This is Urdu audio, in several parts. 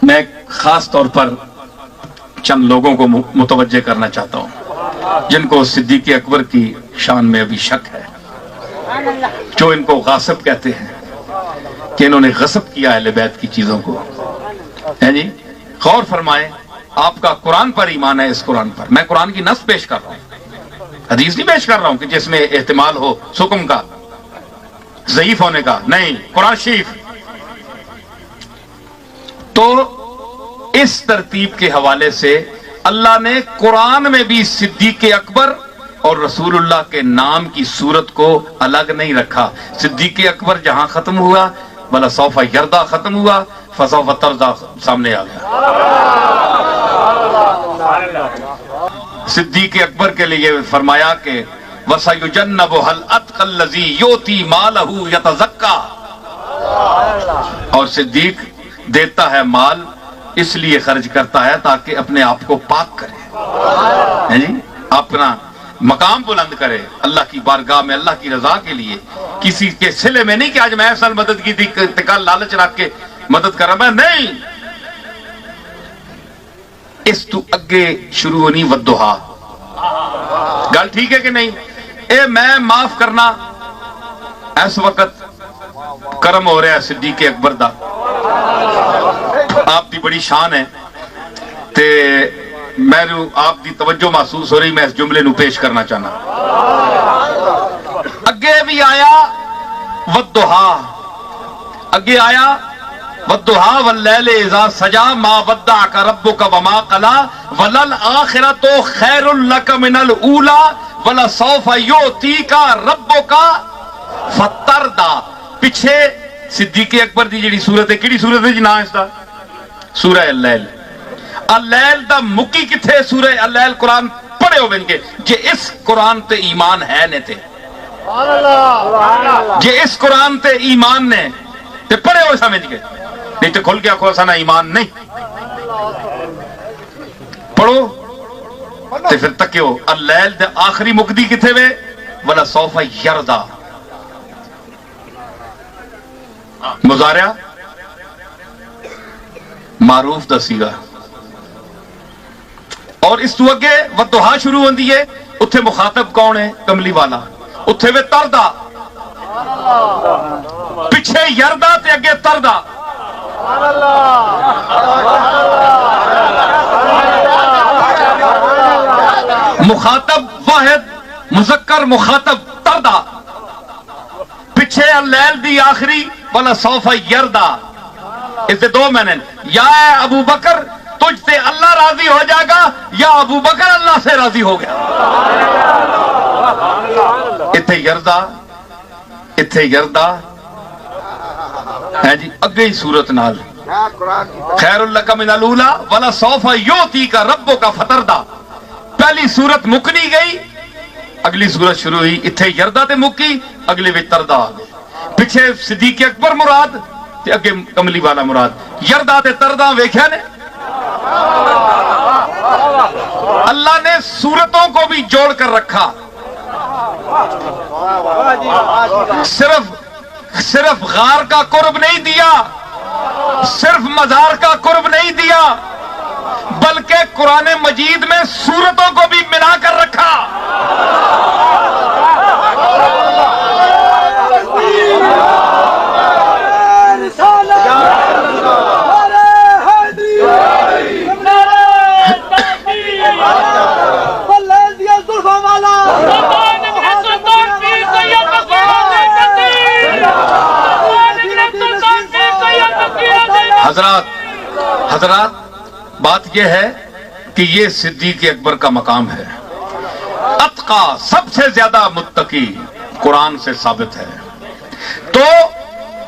میں خاص طور پر چند لوگوں کو متوجہ کرنا چاہتا ہوں جن کو صدیق اکبر کی شان میں ابھی شک ہے، جو ان کو غاصب کہتے ہیں کہ انہوں نے غصب کیا اہل بیت کی چیزوں کو. ہیں جی، غور فرمائیں، آپ کا قرآن پر ایمان ہے، اس قرآن پر. میں قرآن کی نص پیش کر رہا ہوں، حدیث نہیں پیش کر رہا ہوں کہ جس میں احتمال ہو سکم کا، ضعیف ہونے کا. نہیں، قرآن شریف. تو اس ترتیب کے حوالے سے اللہ نے قرآن میں بھی صدیق اکبر اور رسول اللہ کے نام کی صورت کو الگ نہیں رکھا. صدیق اکبر جہاں ختم ہوا ولا سوف یردا ختم ہوا، فسوف ترضا سامنے آ گیا. صدیق اکبر کے لیے فرمایا کہ وَسَيُجَنَّبُهَا الْأَتْقَى الَّذِي يُؤْتِي مَالَهُ يَتَزَكَّى، اور صدیق دیتا ہے مال اس لیے خرچ کرتا ہے تاکہ اپنے آپ کو پاک کرے، جی اپنا مقام بلند کرے اللہ کی بارگاہ میں، اللہ کی رضا کے لیے. کسی کے سلے میں نہیں کہ آج میں اصل مدد کی تھی، کل لالچ رکھ کے مدد کر رہا میں نہیں. اس تو اگے شروع ہونی ودہا. گل ٹھیک ہے کہ نہیں؟ اے میں معاف کرنا اس وقت کرم ہو رہا ہے صدیق اکبر دا، آپ دی بڑی شان ہے تے میں آپ دی توجہ محسوس ہو رہی، میں اس جملے نو پیش کرنا چاہنا. اگے بھی آیا ودہا، اگے آیا ودہا واللیل اذا سجا ما ودعک ربک وما قلی وللآخرۃ خیر لک من الاولی ولسوف یعطیک ربک فترضی. پیچھے صدیق اکبر دی جڑی صورت ہے، کیڑی صورت ہے جی نام اس دا؟ سورہ اللیل. اللیل دا مکی کتھے؟ سورہ اللیل. قرآن پڑھے ہو بن کے جے اس قرآن تے ایمان ہے نے تے، جے اس قرآن تے ایمان نے تے پڑھے ہو سمجھ کے، نہیں تے کھل کے آکھو سانا ایمان نہیں. پڑھو تے پھر تکیو اللیل دے آخری مقدی کتھے وے؟ ولا سوف یردا. مضارع معروف دا سیغہ، اور اس تو اگے ودہا شروع ہوندی ہے. اتھے مخاطب کون ہے؟ کملی والا. اتھے وے تردا، پیچھے یردا تے اگے تردا. مخاطب واحد، مذکر مخاطب تردا. پیچھے اللیل دی آخری ولا سوف یردا. اس دے دو معنی، یا ابو بکر تجھ سے اللہ راضی ہو جائے گا، یا ابو بکر اللہ سے راضی ہو گیا. اتھے یردا، اتھے یردا ہے جی. اگے ہی صورت نال خیر لک من الاولی ولا سوف یعطیک ربک فترضی. پہلی صورت مکنی گئی، اگلی صورت شروع ہوئی. اتھے یردا تے مکی، اگلی وچ تردا آ گئی. پیچھے صدیق اکبر مراد تے اگے کملی والا مراد. یردا تے تردا ویکھیا نے. اللہ نے صورتوں کو بھی جوڑ کر رکھا. صرف غار کا قرب نہیں دیا، صرف مزار کا قرب نہیں دیا، بلکہ قرآن مجید میں صورتوں کو بھی ملا کر رکھا. حضرات بات یہ ہے کہ یہ صدیق اکبر کا مقام ہے. اتقا، سب سے زیادہ متقی، قرآن سے ثابت ہے. تو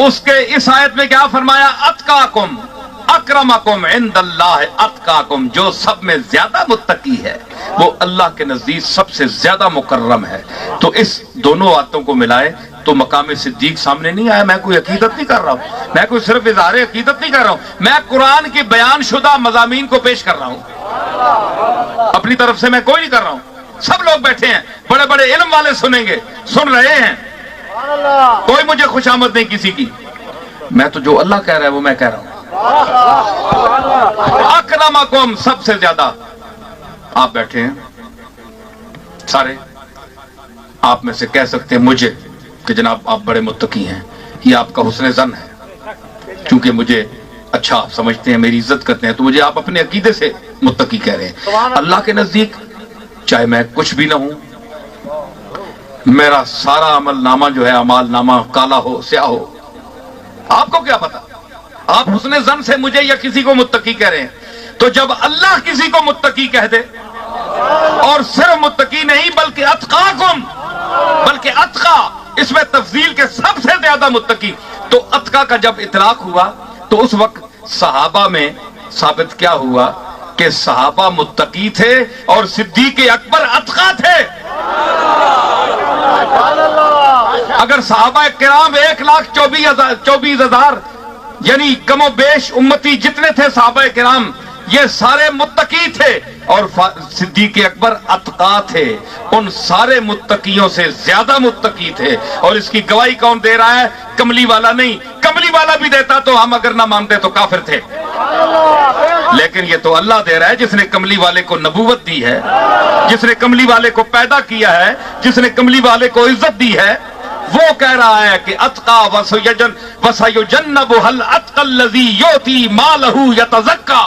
اس کے اس آیت میں کیا فرمایا؟ اتقاکم اکرمکم عند اللہ اتقاکم. جو سب میں زیادہ متقی ہے وہ اللہ کے نزدیک سب سے زیادہ مکرم ہے. تو اس دونوں آیتوں کو ملائے تو مقام صدیق سامنے نہیں آیا. میں کوئی عقیدت نہیں کر رہا ہوں، میں کوئی صرف اظہار عقیدت نہیں کر رہا ہوں، میں قرآن کی بیان شدہ مضامین کو پیش کر رہا ہوں. اپنی طرف سے میں کوئی نہیں کر رہا ہوں. سب لوگ بیٹھے ہیں، بڑے بڑے علم والے سنیں گے، سن رہے ہیں. کوئی مجھے خوش آمد نہیں کسی کی. میں تو جو اللہ کہہ رہا ہے وہ میں کہہ رہا ہوں. اکرمکم سب سے زیادہ آپ بیٹھے ہیں سارے، آپ میں سے کہہ سکتے ہیں مجھے کہ جناب آپ بڑے متقی ہیں، یہ آپ کا حسن ظن ہے، چونکہ مجھے اچھا سمجھتے ہیں، میری عزت کرتے ہیں، تو مجھے آپ اپنے عقیدے سے متقی کہہ رہے ہیں۔ اللہ کے نزدیک چاہے میں کچھ بھی نہ ہوں، میرا سارا عمل نامہ جو ہے، اعمال نامہ کالا ہو سیاہ ہو، آپ کو کیا پتا؟ آپ حسن ظن سے مجھے یا کسی کو متقی کہہ رہے ہیں۔ تو جب اللہ کسی کو متقی کہہ دے، اور صرف متقی نہیں بلکہ اتقاکم، بلکہ اتقا اس میں تفضیل کے سب سے زیادہ متقی، تو اتقا کا جب اطلاق ہوا تو اس وقت صحابہ میں ثابت کیا ہوا کہ صحابہ متقی تھے اور صدیق اکبر اتقا تھے۔ اگر صحابہ کرام 1,24,000 یعنی کم و بیش امتی جتنے تھے صحابہ کرام، یہ سارے متقی تھے اور صدیق اکبر اتقا تھے، ان سارے متقیوں سے زیادہ متقی تھے۔ اور اس کی گواہی کون دے رہا ہے؟ کملی والا نہیں، کملی والا بھی دیتا تو ہم اگر نہ مانتے تو کافر تھے، لیکن یہ تو اللہ دے رہا ہے جس نے کملی والے کو نبوت دی ہے، جس نے کملی والے کو پیدا کیا ہے، جس نے کملی والے کو عزت دی ہے، وہ کہہ رہا ہے کہ اتقا وَسَيُجَنَّبُهَا الْأَتْقَى الَّذِي يُؤْتِي مَالَهُ يَتَزَكَّى۔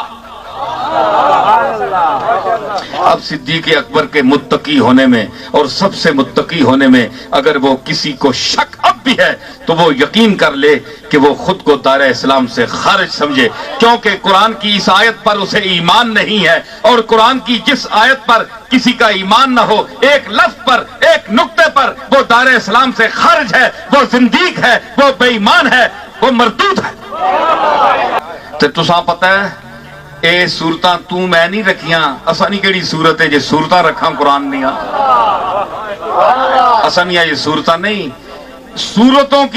اب صدیق اکبر کے متقی ہونے میں اور سب سے متقی ہونے میں اگر وہ کسی کو شک اب بھی ہے تو وہ یقین کر لے کہ وہ خود کو دار اسلام سے خارج سمجھے، کیونکہ قرآن کی اس آیت پر اسے ایمان نہیں ہے، اور قرآن کی جس آیت پر کسی کا ایمان نہ ہو، ایک لفظ پر، ایک نقطے پر، وہ دار اسلام سے خارج ہے، وہ زندیق ہے، وہ بے ایمان ہے، وہ مردود ہے۔ تو تساں پتہ ہے اے صورتاں تو میں نہیں رکھیاں، اساں نہیں کیڑی صورت ہے جے صورتاں رکھاں قرآن نہیں، اساں نہیں یہ صورتاں نہیں، صورتوں کی